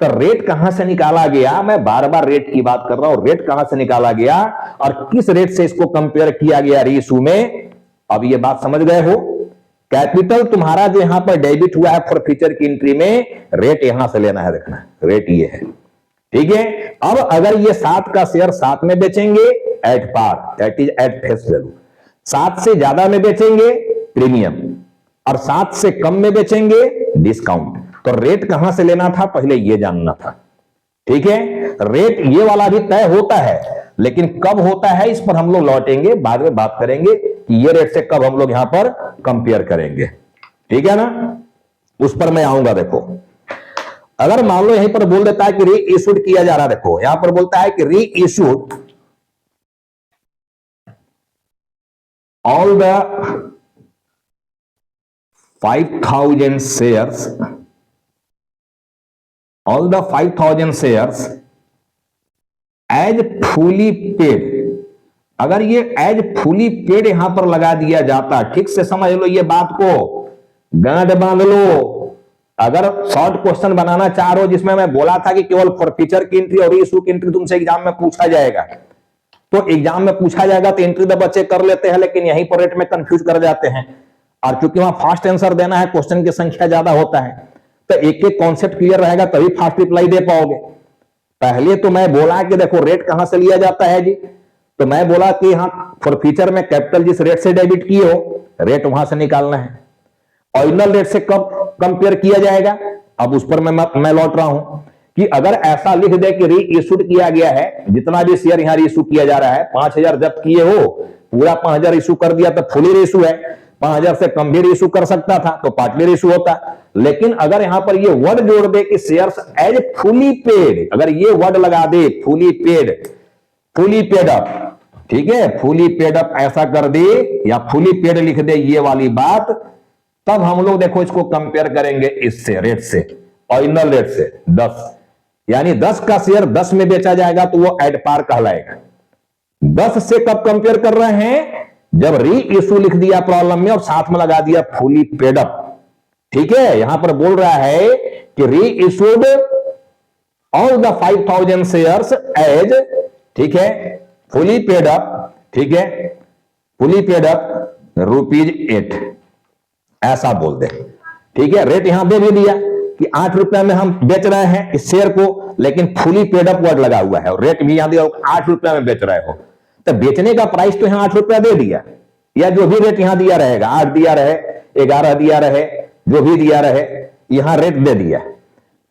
Speaker 1: तो रेट कहां से निकाला गया, मैं बार बार रेट की बात कर रहा हूं, रेट कहां से निकाला गया और किस रेट से इसको कंपेयर किया गया रीइशू में, अब ये बात समझ गए हो। कैपिटल तुम्हारा जो यहां पर डेबिट हुआ है फॉरफीचर की एंट्री में, रेट यहां से लेना है। देखना रेट ये है। ठीक है, अब अगर ये 7 का शेयर 7 में बेचेंगे at par, that is at face value, 7 से ज्यादा में बेचेंगे प्रीमियम, और 7 से कम में बेचेंगे डिस्काउंट। तो रेट कहां से लेना था, पहले ये जानना था। ठीक है, रेट ये वाला भी तय होता है, लेकिन कब होता है इस पर हम लोग लौटेंगे, बाद में बात करेंगे कि ये रेट से कब हम लोग यहां पर कंपेयर करेंगे। ठीक है ना, उस पर मैं आऊंगा। देखो, अगर मान लो यहीं पर बोल देता है कि री इशूड किया जा रहा है, देखो यहां पर बोलता है कि reissued all the 5,000 shares, all the 5,000 shares as fully paid. अगर ये एज फुली पेड यहां पर लगा दिया जाता, ठीक से समझ लो ये बात को, गांठ बांध लो। अगर शॉर्ट क्वेश्चन बनाना चाह रहे हो जिसमें मैं बोला था कि केवल फॉरफीचर की एंट्री और इशू की एंट्री तुमसे एग्जाम में पूछा जाएगा, तो एग्जाम में पूछा जाएगा तो एंट्री तो बच्चे कर लेते हैं, लेकिन यहीं पर रेट में कंफ्यूज कर जाते हैं। और चूंकि वहां फास्ट आंसर देना है, क्वेश्चन की संख्या ज्यादा होता है, तो एक एक कॉन्सेप्ट क्लियर रहेगा तभी फास्ट रिप्लाई दे पाओगे। पहले तो मैं बोला कि देखो रेट कहां से लिया जाता है जी, तो मैं बोला कि यहां फॉरफीचर में कैपिटल जिस रेट से डेबिट किए हो, रेट वहां से निकालना है। ऑरिजिनल रेट से कब कंपेयर किया जाएगा, अब उस पर मैं लौट रहा हूं कि अगर ऐसा लिख दे कि री इशूड किया गया है, जितना भी शेयर यहां री इशू किया जा रहा है, 5,000 जब किए हो, पूरा 5,000 इशू कर दिया तो फुली इशू है, 5,000 से कम भी इशू कर सकता था तो पार्टली इशू होता। लेकिन अगर यहां पर ये वर्ड जोड़ दे कि शेयर्स एज फुली पेड, अगर ये वर्ड लगा दे fully paid, fully paid up, ठीक है, फुली पेड अप ऐसा कर दे या फुली पेड लिख दे ये वाली बात, तब हम लोग देखो इसको कंपेयर करेंगे इससे, रेट से, ऑरिजिनल रेट से 10, यानी 10 का शेयर 10 में बेचा जाएगा तो वो एट पार कहलाएगा। 10 से कब कंपेयर कर रहे हैं, जब री इशू लिख दिया प्रॉब्लम में और साथ में लगा दिया फुली पेड अप। ठीक है, यहां पर बोल रहा है कि reissued all the 5,000 shares as, ठीक है, फुली पेड अप, ठीक है, फुली पेड अप ₹8 ऐसा बोल दे। ठीक है, रेट यहां दे भी दिया कि 8 रुपए में हम बेच रहे हैं इस शेयर को, लेकिन फुली पेड अप वर्ड लगा हुआ है और रेट भी यहां दिया 8 रुपए में बेच रहे हो, तो बेचने का प्राइस तो यहां 8 रुपया दे दिया, या जो भी रेट यहां दिया रहेगा, 8 दिया रहे, 11 दिया रहे, जो भी दिया रहे, यहां रेट दे दिया,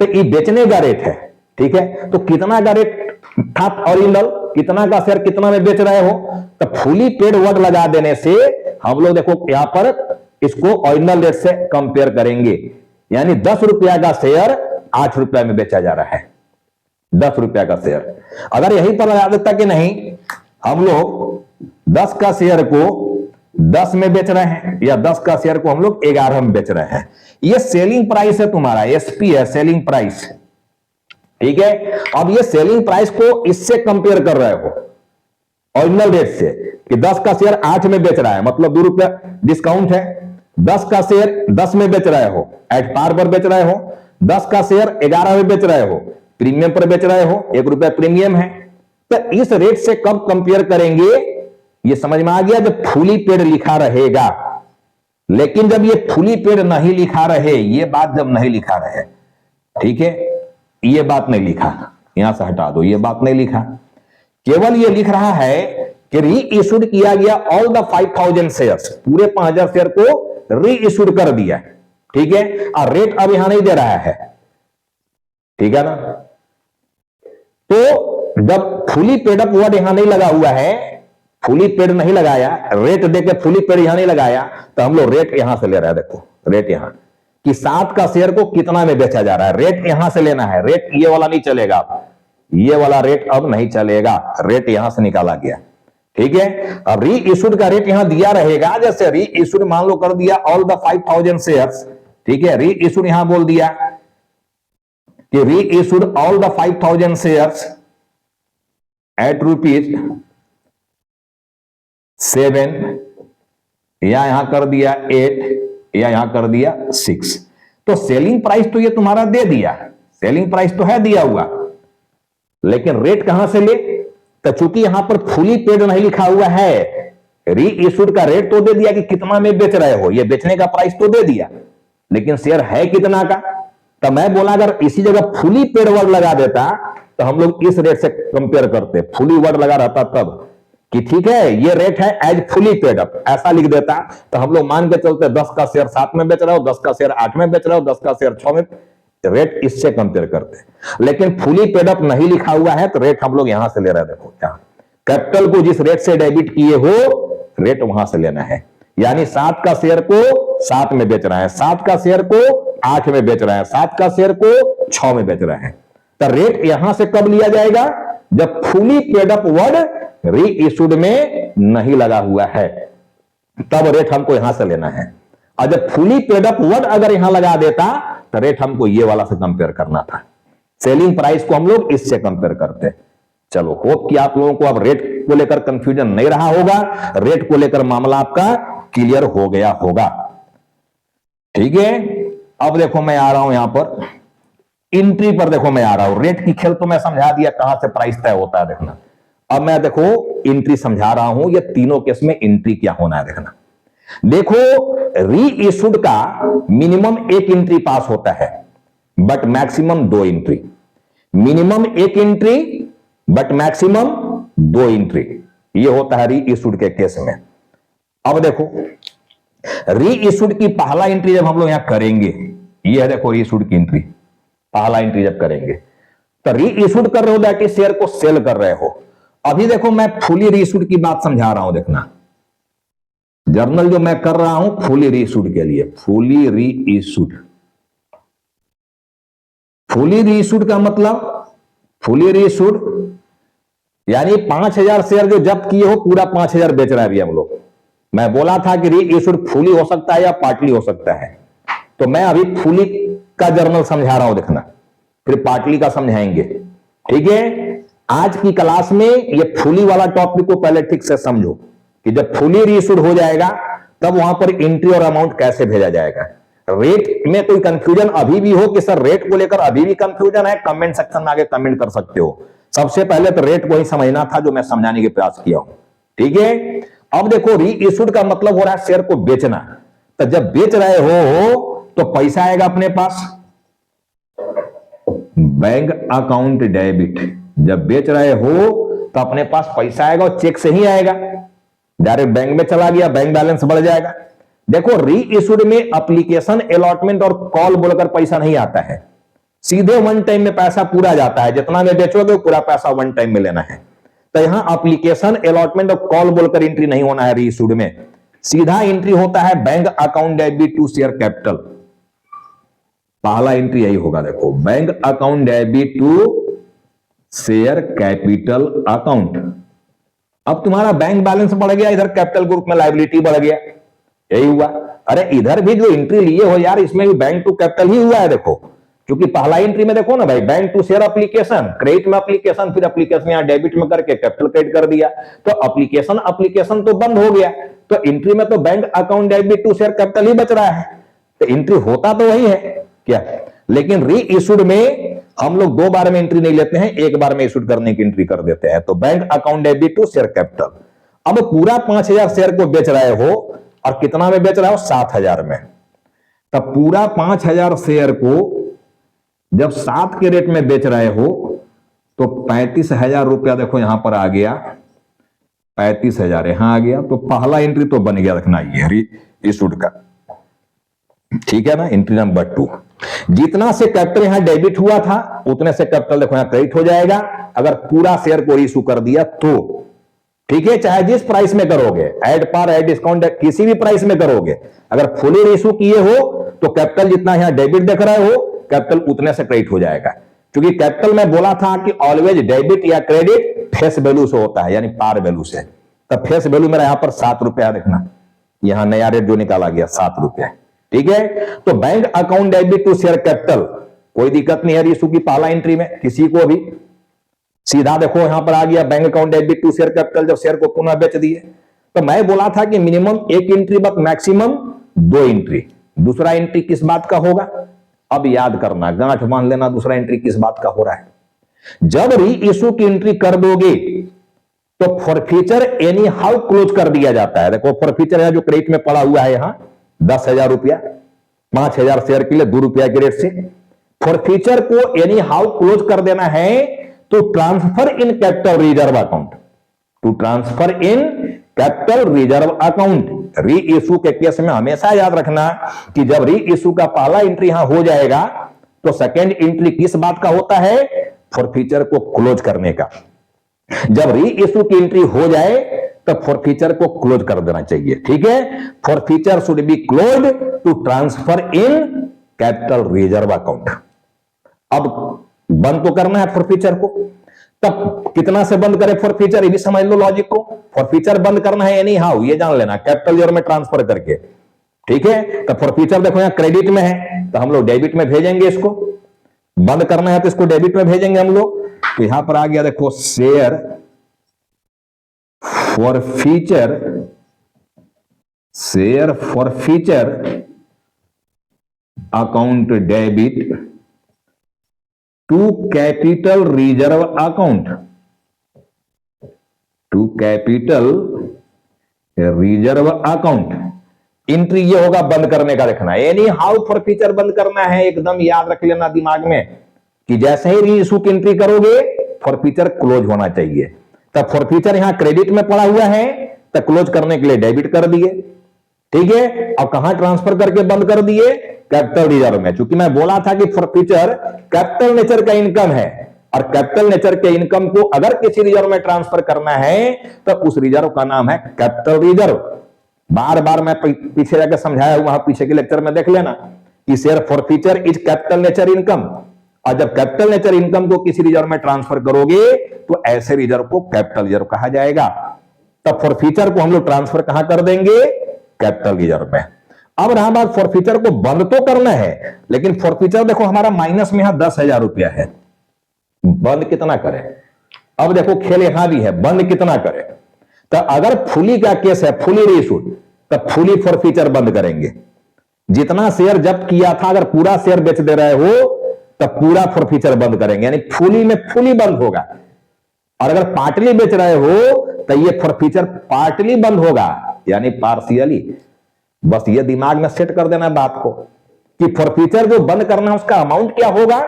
Speaker 1: तो ये बेचने का रेट है। ठीक है, तो कितना का रेट था ओरिजिनल, कितना का शेयर कितना में बेच रहे हो, तो फुली पेड वर्ड लगा देने से हम लोग देखो यहां पर इसको ओरिजिनल रेट से कंपेयर करेंगे, यानी 10 रुपया का शेयर 8 रुपया में बेचा जा रहा है, 10 रुपया का शेयर। अगर यहीं पर लगा देता कि नहीं, हम लोग 10 का शेयर को 10 में बेच रहे हैं, या 10 का शेयर को हम लोग 11 में बेच रहे हैं, ये सेलिंग प्राइस है तुम्हारा, एसपी है, सेलिंग प्राइस। ठीक है, अब ये सेलिंग प्राइस को इससे कंपेयर कर रहे हो ओरिजिनल रेट से, कि 10 का शेयर 8 में बेच रहा है, मतलब 2 रुपया डिस्काउंट है, 10 का शेयर 10 में बेच रहे हो, एट पार पर बेच रहे हो, 10 का शेयर 11 में बेच रहे हो, प्रीमियम पर बेच रहे हो, 1 रुपया प्रीमियम है, तो इस रेट से कब कंपेयर करेंगे, ये समझ में आ गया, जब फुली पेड लिखा रहेगा। लेकिन जब ये फुली पेड नहीं लिखा रहे, ये बात जब नहीं लिखा रहे, ठीक है, ये बात नहीं लिखा, यहां से हटा दो, ये बात नहीं लिखा, केवल ये लिख रहा है कि री इशूड किया गया ऑल द 5,000 शेयर्स, पूरे 5,000 शेयर को री इशूड कर दिया। ठीक है, और रेट अब यहां नहीं दे रहा है, ठीक है ना। तो जब फुली पेड अप वर्ड यहां नहीं लगा हुआ है, फुली पेड नहीं लगाया, रेट देके फुली पेड यहां नहीं लगाया, तो हम लोग रेट यहां से ले रहे हैं। देखो रेट यहां कि 7 का शेयर को कितना में बेचा जा रहा है, रेट यहां से लेना है, रेट ये वाला नहीं चलेगा, ये वाला रेट अब नहीं चलेगा, रेट यहां से निकाला गया। ठीक है, अब री इशूड का रेट यहां दिया रहेगा, जैसे री इशूड मान लो कर दिया ऑल द 5,000 शेयर्स, ठीक है, री इशूड यहां बोल दिया कि reissued all the 5,000 shares at ₹7, या यहां कर दिया 8, या यहां कर दिया 6, तो सेलिंग प्राइस तो ये तुम्हारा दे दिया, सेलिंग प्राइस तो है दिया हुआ, लेकिन रेट कहां से ले, तो चूंकि यहां पर फुली पेड नहीं लिखा हुआ है, री इशूड का रेट तो दे दिया कि कितना में बेच रहे हो, ये बेचने का प्राइस तो दे दिया, लेकिन शेयर है कितना का। तो मैं बोला अगर इसी जगह फुली पेड वर्ड लगा देता तो हम लोग इस रेट से कंपेयर करते, फुली वर्ड लगा रहता तब कि ठीक है ये रेट है एज फुली पेड अप, ऐसा लिख देता तो हम लोग मान के चलते 10 का शेयर 7 में बेच रहा हो, 10 का शेयर 8 में बेच रहा हो, 10 का शेयर 6 में, रेट इससे कंपेयर करते। लेकिन फुली पेड अप नहीं लिखा हुआ है तो रेट हम लोग यहां से ले रहे हैं। देखो यहां कैपिटल को जिस रेट से डेबिट किए हो रेट वहां से लेना है, यानी 7 का शेयर को 7 में बेच रहा है, 7 का शेयर को 8 में बेच रहा है, 7 का शेयर को 6 में बेच रहा है। तो रेट यहां से कब लिया जाएगा? जब फुली पेड अप वर्ड री इशूड में नहीं लगा हुआ है, तब रेट हमको यहां से लेना है। और जब फुली पेड अप वर्ड अगर यहां लगा देता तो रेट हमको ये वाला से कंपेयर करना था। सेलिंग प्राइस को हम लोग इससे कंपेयर करते। चलो होप कि आप लोगों को अब रेट को लेकर कंफ्यूजन नहीं रहा होगा, रेट को लेकर मामला आपका क्लियर हो गया होगा। ठीक है, अब देखो मैं आ रहा हूं यहां पर एंट्री पर। देखो मैं आ रहा हूं, रेट की खेल तो मैं समझा दिया कहां से प्राइस तय होता है देखना। अब मैं देखो एंट्री समझा रहा हूं, ये तीनों केस में एंट्री क्या होना है देखना। देखो री इशूड का मिनिमम 1 एंट्री पास होता है but maximum 2 entry, minimum 1 entry but maximum 2 entry, ये होता है री इशूड के केस में। अब देखो री इशूड की पहला एंट्री जब हम लोग यहां करेंगे, ये है देखो री इशूड की एंट्री, पहला एंट्री जब करेंगे तो री इशूड कर रहे हो दैट इज शेयर को सेल कर रहे हो। अभी देखो मैं फुली री इशूड की बात समझा रहा हूं देखना, जर्नल जो मैं कर रहा हूं फुली री इशूड के लिए, फुली री इशूड। फुली री इशूड का मतलब फुली री इशूड यानी 5000 शेयर जो जब्त किए हो पूरा 5000 बेच रहा है अभी हम लोग। मैं बोला था कि री इशूड फुली हो सकता है या पार्टली हो सकता है, तो मैं अभी फुली का जर्नल समझा रहा हूं देखना, फिर पार्टली का समझाएंगे। ठीक है, आज की क्लास में ये फुली वाला टॉपिक को पहले ठीक से समझो कि जब फुली री इशूड हो जाएगा तब वहां पर एंट्री और अमाउंट कैसे भेजा जाएगा। रेट में कोई कंफ्यूजन अभी भी हो कि सर रेट को लेकर अभी भी कंफ्यूजन है, कमेंट सेक्शन में आगे कमेंट कर सकते हो। सबसे पहले तो रेट को ही समझना था जो मैं समझाने के प्रयास किया हूं। ठीक है, अब देखो री इशूड का मतलब हो रहा है शेयर को बेचना। तो जब बेच रहे हो तो पैसा आएगा अपने पास, बैंक अकाउंट डेबिट। जब बेच रहे हो तो अपने पास पैसा आएगा और चेक से ही आएगा, डायरेक्ट बैंक में चला गया, बैंक बैलेंस बढ़ जाएगा। देखो री इशूड में एप्लीकेशन अलॉटमेंट और कॉल बोलकर पैसा नहीं आता है, सीधे वन टाइम में पैसा पूरा जाता है, जितना में बेचोगे पूरा पैसा वन टाइम में लेना है। तो यहां एप्लीकेशन अलॉटमेंट और कॉल बोलकर एंट्री नहीं होना है री इशूड में, सीधा एंट्री होता है bank account debit to share capital. पहला एंट्री यही होगा, देखो bank account debit to share capital account. अब तुम्हारा बैंक बैलेंस बढ़ गया, इधर कैपिटल ग्रुप में लायबिलिटी बढ़ गया, यही हुआ। अरे इधर भी जो एंट्री लिए हो यार इसमें भी बैंक टू कैपिटल ही हुआ है देखो, क्योंकि पहला एंट्री में देखो ना भाई, bank to share application, credit में एप्लीकेशन, फिर एप्लीकेशन यहां डेबिट में करके कैपिटल क्रेडिट कर दिया, तो एप्लीकेशन तो बंद हो गया। तो एंट्री में तो bank account debit to share capital ही बच रहा है, तो एंट्री होता तो वही है क्या। लेकिन री इशूड में हम लोग 2 बार में एंट्री नहीं लेते हैं, एक बार में इशूड करने की एंट्री कर देते हैं। तो bank account debit to share capital. अब पूरा 5000 शेयर को बेच रहे हो और कितना में बेच रहे हो? 7000 में। तब पूरा 5000 शेयर को जब 7 के रेट में बेच रहे हो तो 35,000 रुपया देखो यहां पर आ गया, 35,000 यहां आ गया। तो पहला एंट्री तो बन गया, रखना ये री इशूड का, ठीक है ना। एंट्री नंबर 2, जितना से कैपिटल यहां डेबिट हुआ था उतने से कैपिटल देखो यहां क्रेडिट हो जाएगा, अगर पूरा शेयर को इशू कर दिया तो। ठीक है, चाहे जिस प्राइस में करोगे, एड पार एड डिस्काउंट किसी भी प्राइस में करोगे, अगर फुली इशू किए हो तो कैपिटल जितना यहां डेबिट देख रहे हो कैपिटल उतने से क्रेडिट हो जाएगा। क्योंकि कैपिटल में बोला था कि ऑलवेज डेबिट या क्रेडिट फेस वैल्यू से होता है, यानी पार वैल्यू से। तब फेस वैल्यू मेरा यहां पर 7 रुपया देखना, यहां नया रेट जो निकाला गया 7 रुपया। ठीक है, तो bank account debit to share capital कोई दिक्कत नहीं है इशू की पहला एंट्री में किसी को भी, सीधा देखो यहां पर आ गया bank account debit to share capital जब शेयर को पुनः बेच दिए। तो मैं बोला था कि minimum 1 entry but maximum 2 entry. दूसरा एंट्री किस बात का होगा, अब याद करना, गांठ मान लेना, दूसरा एंट्री किस बात का हो रहा है। जब री इशू की एंट्री कर दोगे तो फॉरफीचर एनी हाउ क्लोज कर दिया जाता है। देखो फॉरफीचर है जो क्रेडिट में पड़ा हुआ है यहां 10,000 रुपया, 5,000 शेयर के लिए 2 रुपया के रेट से। फॉरफीचर को एनी हाउ क्लोज कर देना है तो transfer in capital reserve account, to transfer in capital reserve account. Reissue के केस में हमेशा याद रखना कि जब री इशू का पहला एंट्री यहां हो जाएगा तो सेकेंड एंट्री किस बात का होता है? फॉरफीचर को क्लोज करने का। जब री इशू की एंट्री हो जाए तो फॉरफीचर को क्लोज कर देना चाहिए। ठीक है, forfeiture should be close to transfer in capital reserve account. अब बंद तो करना है फॉरफीचर को, तब कितना से बंद करें फॉरफीचर, ये भी समझ लो लॉजिक को। फॉरफीचर बंद करना है एनी हाउ, ये जान लेना, कैपिटल रिजर्व में ट्रांसफर करके। ठीक है, तो फॉरफीचर देखो यहां क्रेडिट में है तो हम लोग डेबिट में भेजेंगे इसको। बंद करना है तो इसको डेबिट में भेजेंगे हम लोग। तो यहां पर आ गया देखो share forfeiture, share forfeiture account debit to capital reserve account, to capital reserve account. Entry ये होगा बंद करने का, देखना एनी हाउ फॉरफीचर बंद करना है। एकदम याद रख लेना दिमाग में कि जैसे ही री इशू की एंट्री करोगे फॉरफीचर क्लोज होना चाहिए। तब फॉरफीचर यहां क्रेडिट में पड़ा हुआ है तो क्लोज करने के लिए डेबिट कर दिए। ठीक है, अब कहां ट्रांसफर करके बंद कर दिए? कैपिटल रिजर्व में। चूंकि मैं बोला था कि फॉरफीचर कैपिटल नेचर का इनकम है और कैपिटल नेचर के इनकम को अगर किसी रिजर्व में ट्रांसफर करना है तो उस रिजर्व का नाम है कैपिटल रिजर्व। बार बार मैं पीछे जाकर समझाया हुआ, पीछे के लेक्चर में देख लेना कि share forfeiture is capital nature income. और जब कैपिटल नेचर इनकम को किसी रिजर्व में ट्रांसफर करोगे तो ऐसे रिजर्व को कैपिटल रिजर्व कहा जाएगा। तब फॉरफीचर को हम लोग ट्रांसफर कहां कर देंगे? कैपिटल रिजर्व में। अब रहा बात फॉरफीचर को बंद तो करना है, लेकिन फॉरफीचर देखो हमारा माइनस में यहां 10,000 रुपया है। बंद कितना करें? अब देखो खेल यहां भी है, बंद कितना करें? तो अगर फुली का केस है, फुली रीइश्यूड, तब फुली फॉरफीचर बंद करेंगे। जितना शेयर जब्त किया था अगर पूरा शेयर बेच दे रहे हो तब पूरा फॉरफीचर बंद करेंगे, यानी फुली में फुली बंद होगा। और अगर पार्टली बेच रहे हो तो ये फॉरफीचर पार्टली बंद होगा, यानी पार्शियली। बस ये दिमाग में सेट कर देना बात को कि फॉरफीचर जो बंद करना है उसका अमाउंट क्या होगा।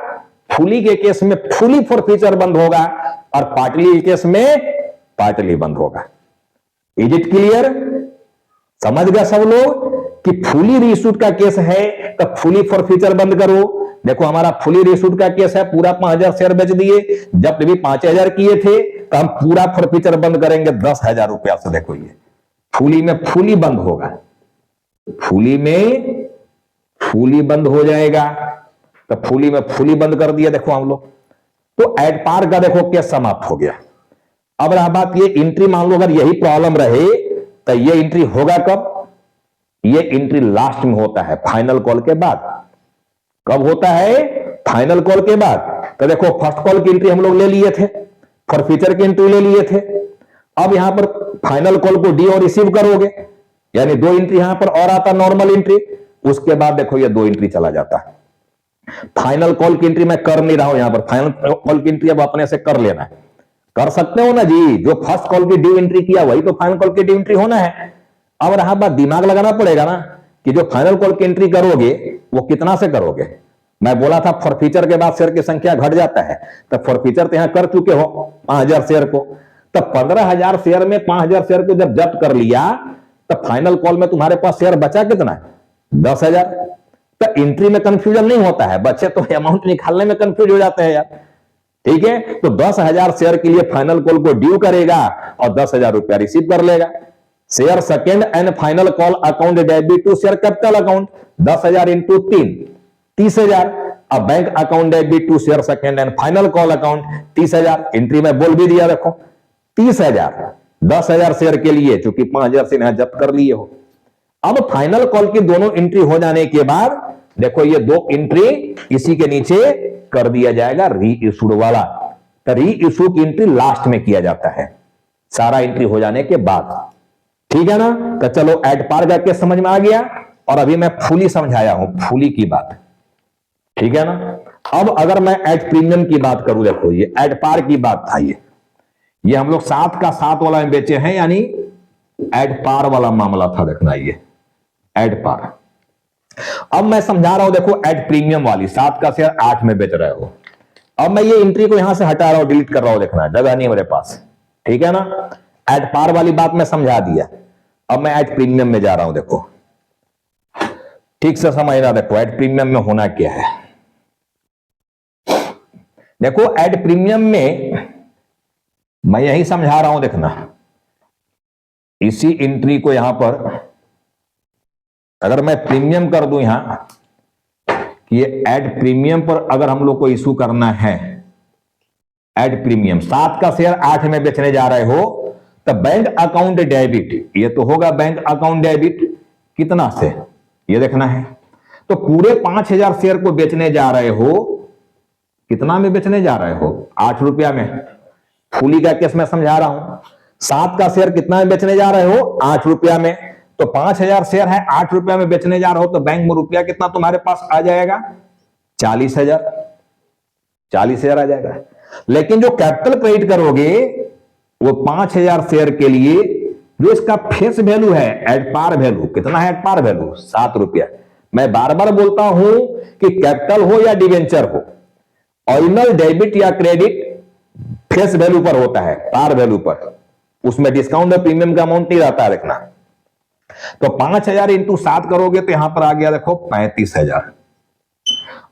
Speaker 1: फुली के केस में फुली फॉरफीचर बंद होगा और पार्टली के केस में पार्टली बंद होगा। Is it clear? समझ गए सब लोग कि फुली रीइश्यूड का केस है तो फुली फॉरफीचर बंद करो। देखो हमारा फुली रीइश्यूड का केस है, पूरा 5,000 शेयर बेच दिए, जब भी 5,000 किए थे तो हम पूरा फॉरफीचर बंद करेंगे 10,000 रुपया से। देखो ये फुली में फुली बंद होगा, फुली में फुली बंद हो जाएगा। तो फुली में फुली बंद कर दिया देखो हम लोग। तो एट पार का देखो केस समाप्त हो गया। अब रहा बात ये एंट्री, मान लो अगर यही प्रॉब्लम रहे तो ये एंट्री होगा कब? ये एंट्री लास्ट में होता है, फाइनल कॉल के बाद। कब होता है? फाइनल कॉल के बाद। तो देखो फर्स्ट कॉल की एंट्री हम लोग ले लिए थे, फॉरफीचर की एंट्री ले लिए थे। अब यहां पर फाइनल कॉल को डी और रिसीव करोगे, यानी 2 एंट्री यहां पर और आता नॉर्मल एंट्री। उसके बाद देखो ये 2 एंट्री चला जाता है। फाइनल कॉल की एंट्री मैं कर नहीं रहा हूं, यहां पर फाइनल कॉल की एंट्री अब अपने से कर लेना है। कर सकते हो ना जी, जो फर्स्ट कॉल की ड्यू एंट्री किया वही तो फाइनल कॉल की ड्यू एंट्री होना है। अब रहा बात, दिमाग लगाना पड़ेगा ना कि जो फाइनल कॉल की एंट्री करोगे वो कितना से करोगे। मैं बोला था फॉरफीचर के बाद शेयर की संख्या घट जाता है, तो फॉरफीचर तो यहां कर चुके हो 5,000 शेयर को, तो 15,000 शेयर में 5,000 शेयर को जब जब्त कर लिया तो फाइनल कॉल में तुम्हारे पास शेयर बचा कितना है? 10,000। तो एंट्री में कंफ्यूजन नहीं होता है, बच्चे तो अमाउंट निकालने में कंफ्यूज हो जाते हैं यार। ठीक है, तो 10,000 शेयर के लिए फाइनल कॉल को ड्यू करेगा और 10,000 रुपया रिसीव कर लेगा। Share second and final call account debit to share capital account, 10,000 into 3 30,000। अब bank account debit to share second and final call account 30,000। Entry में बोल भी दिया देखो 30,000, 10,000 शेयर के लिए, चूंकि 5,000 से यहां जब्त कर लिए हो। अब फाइनल कॉल की दोनों एंट्री हो जाने के बाद देखो ये 2 एंट्री इसी के नीचे कर दिया जाएगा री इशूड वाला। तो री इशू की एंट्री लास्ट में किया जाता है, सारा एंट्री हो जाने के बाद। ठीक है ना? तो चलो एट पार का केस समझ में आ गया, और अभी मैं फुली समझाया हूं, फुली की बात। ठीक है ना? अब अगर मैं एट प्रीमियम की बात करूं, देखो ये एट पार की बात था। ये हम लोग 7 का 7 वाला में बेचे हैं, यानी एट पार वाला मामला था। देखना ये एट पार। अब मैं समझा रहा हूं, देखो एट प्रीमियम वाली 7 का शेयर 8 में बेच रहे हो। अब मैं ये एंट्री को यहां से हटा रहा हूं, डिलीट कर रहा हूं। देखना जगह नहीं है मेरे पास। ठीक है ना? एट पार वाली बात मैं समझा दिया। अब मैं एट प्रीमियम में जा रहा हूं, देखो ठीक से समझना। देखो एट प्रीमियम में होना क्या है, देखो एट प्रीमियम में मैं यही समझा रहा हूं, देखना इसी एंट्री को यहां पर अगर मैं प्रीमियम कर दूं, यहां कि ये एट प्रीमियम पर अगर हम लोग को इशू करना है, एट प्रीमियम 7 का शेयर 8 में बेचने जा रहे हो, तो बैंक अकाउंट डेबिट, ये तो होगा बैंक अकाउंट डेबिट कितना से, ये देखना है। तो पूरे 5000 शेयर को बेचने जा रहे हो, कितना में बेचने जा रहे हो, 8 रुपया में। फुली का केस मैं समझा रहा हूं, 7 का शेयर कितना में बेचने जा रहे हो, 8 रुपया में। तो 5000 शेयर है, 8 रुपया में बेचने जा रहे हो, तो बैंक में रुपया कितना तुम्हारे पास आ जाएगा, 40,000, 40,000 आ जाएगा। लेकिन जो कैपिटल क्रेडिट करोगे वो 5000 शेयर के लिए जो इसका फेस वैल्यू है, एट पार वैल्यू कितना है, एट पार वैल्यू 7 रुपया। मैं बार बार बोलता हूं कि कैपिटल हो या डिवेंचर हो, ऑरिजिनल डेबिट या क्रेडिट फेस वैल्यू पर होता है, पार वैल्यू पर, उसमें डिस्काउंट और प्रीमियम का अमाउंट नहीं रहता है, देखना। तो 5000 इंटू 7 करोगे तो यहां पर आ गया देखो 35,000,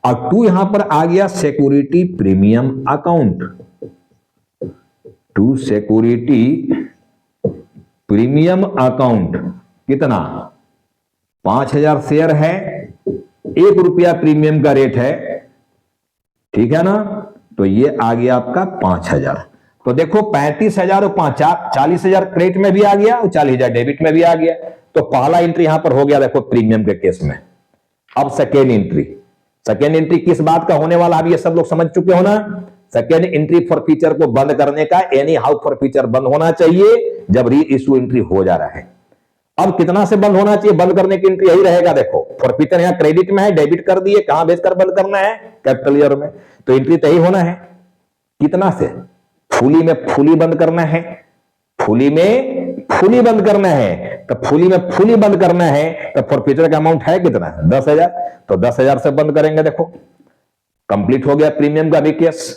Speaker 1: और 2 यहां पर आ गया security premium account, 2 security premium account कितना, 5000 शेयर है, 1 रुपया प्रीमियम का रेट है, ठीक है ना। तो ये आ गया आपका 5000। तो देखो 35,000 और 40,000 क्रेडिट में भी आ गया और 40,000 डेबिट में भी आ गया। तो पहला एंट्री यहां पर हो गया देखो प्रीमियम के केस में। अब सेकेंड एंट्री, सेकेंड एंट्री किस बात का होने वाला, अब ये सब लोग समझ चुके हो ना। सेकेंड एंट्री फॉर फ्यूचर को बंद करने का, एनी हाउ फॉर फ्यूचर बंद होना चाहिए जब री इश्यू एंट्री हो जा रहा है। अब कितना से बंद होना चाहिए, बंद करने की एंट्री यही रहेगा। देखो फॉर फ्यूचर यहां क्रेडिट में है, डेबिट कर दिए, कहां भेजकर बंद करना है, कैपिटल ईयर में। तो एंट्री तो यही होना है, कितना से, फुली में फुली बंद करना है, फुली में फुली बंद करना है। तो फुली में फुली बंद करना है, तो फॉर फ्यूचर का अमाउंट है कितना, 10,000। तो 10,000 से बंद करेंगे, देखो कंप्लीट हो गया प्रीमियम का भी केस।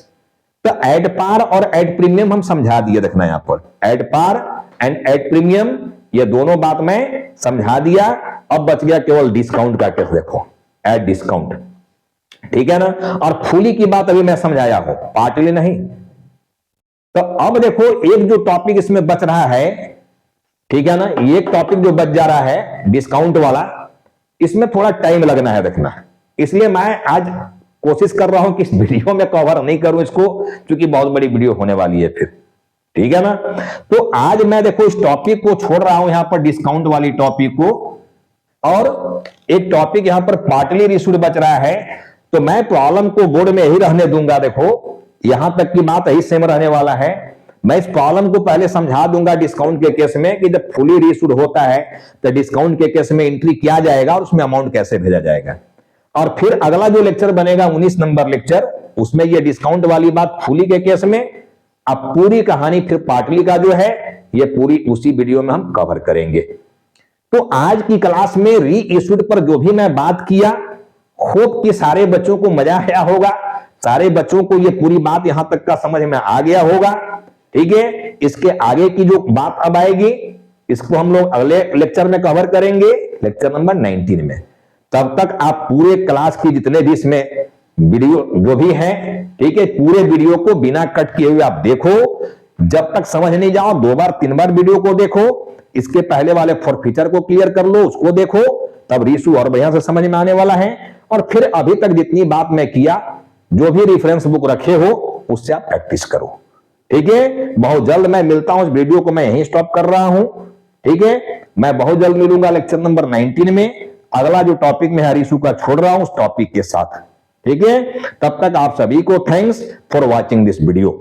Speaker 1: तो एड पार और एड प्रीमियम हम समझा दिए, देखना यहां पर at par and at premium, ये दोनों बात मैं समझा दिया। अब बच गया केवल डिस्काउंट का केस, देखो एड डिस्काउंट, ठीक है ना। और फुली की बात अभी मैं समझाया हूं, पार्टली नहीं। तो अब देखो एक जो टॉपिक इसमें बच रहा है, ठीक है ना, एक टॉपिक जो बच जा रहा है डिस्काउंट वाला, इसमें थोड़ा टाइम लगना है, देखना। इसलिए मैं आज कोशिश कर रहा हूं कि इस वीडियो में कवर नहीं करूं इसको, क्योंकि बहुत बड़ी वीडियो होने वाली है फिर, ठीक है ना। तो आज मैं देखो इस टॉपिक को छोड़ रहा हूं, यहां पर डिस्काउंट वाली टॉपिक को, और एक टॉपिक यहां पर पार्टली रिसूड बच रहा है। तो मैं प्रॉब्लम को बोर्ड में ही रहने दूंगा, देखो यहां तक की बात यही सेम रहने वाला है। मैं इस प्रॉब्लम को पहले समझा दूंगा डिस्काउंट के केस में कि जब फुली रीइश्यूड होता है तो डिस्काउंट के केस में एंट्री किया जाएगा और उसमें अमाउंट कैसे भेजा जाएगा। और फिर अगला जो लेक्चर बनेगा 19 नंबर लेक्चर, उसमें ये डिस्काउंट वाली बात फुली के केस में, अब पूरी कहानी फिर पार्टली का जो है ये पूरी उसी वीडियो में हम कवर करेंगे। तो आज की क्लास में री इश्यूड पर जो भी मैं बात किया, होप कि सारे बच्चों को मजा आया होगा, सारे बच्चों को ये पूरी बात यहां तक का समझ में आ गया होगा, ठीक है। इसके आगे की जो बात अब आएगी, इसको हम लोग अगले लेक्चर में कवर करेंगे, लेक्चर नंबर 19 में। तब तक आप पूरे क्लास की जितने भी इसमें वीडियो जो भी है, ठीक है, पूरे वीडियो को बिना कट किए हुए आप देखो। जब तक समझ नहीं जाओ 2 बार 3 बार वीडियो को देखो। इसके पहले वाले फॉर फ्यूचर को क्लियर कर लो, उसको देखो, तब रीइश्यू और बढ़िया से समझ में आने वाला है। और फिर अभी तक जितनी बात मैं किया, जो भी रेफरेंस बुक रखे हो उससे आप प्रैक्टिस करो, ठीक है। बहुत जल्द मैं मिलता हूं, इस वीडियो को मैं यहीं स्टॉप कर रहा हूं, ठीक है। मैं बहुत जल्द मिलूंगा लेक्चर नंबर 19 में, अगला जो टॉपिक मैं हर इशू का छोड़ रहा हूं उस टॉपिक के साथ, ठीक है। तब तक आप सभी को thanks for watching this video.